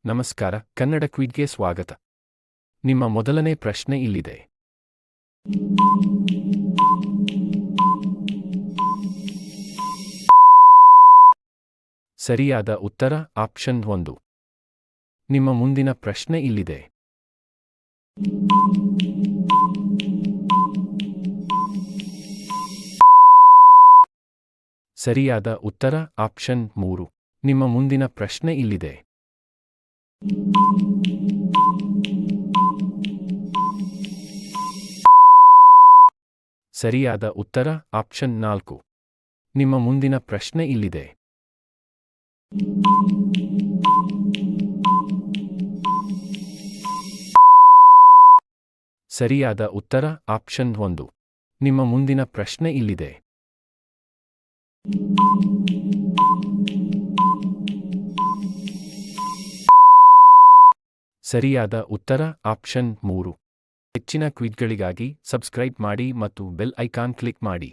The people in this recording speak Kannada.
ನಮಸ್ಕಾರ, ಕನ್ನಡ ಕ್ವಿಜ್ಗೆ ಸ್ವಾಗತ. ನಿಮ್ಮ ಮೊದಲನೇ ಪ್ರಶ್ನೆ ಇಲ್ಲಿದೆ. ಸರಿಯಾದ ಉತ್ತರ ಆಪ್ಷನ್ 1. ನಿಮ್ಮ ಮುಂದಿನ ಪ್ರಶ್ನೆ ಇಲ್ಲಿದೆ. ಸರಿಯಾದ ಉತ್ತರ ಆಪ್ಷನ್ 3. ನಿಮ್ಮ ಮುಂದಿನ ಪ್ರಶ್ನೆ ಇಲ್ಲಿದೆ. ಸರಿಯಾದ ಉತ್ತರ ಆಪ್ಷನ್ 4. ನಿಮ್ಮ ಮುಂದಿನ ಪ್ರಶ್ನೆ ಇಲ್ಲಿದೆ. ಸರಿಯಾದ ಉತ್ತರ ಆಪ್ಷನ್ 1. ನಿಮ್ಮ ಮುಂದಿನ ಪ್ರಶ್ನೆ ಇಲ್ಲಿದೆ. ಸರಿಯಾದ ಉತ್ತರ ಆಪ್ಷನ್ 3. ಹೆಚ್ಚಿನ ಕ್ವಿಜ್ಗಳಿಗಾಗಿ ಸಬ್ಸ್ಕ್ರೈಬ್ ಮಾಡಿ ಮತ್ತು ಬೆಲ್ ಐಕಾನ್ ಕ್ಲಿಕ್ ಮಾಡಿ.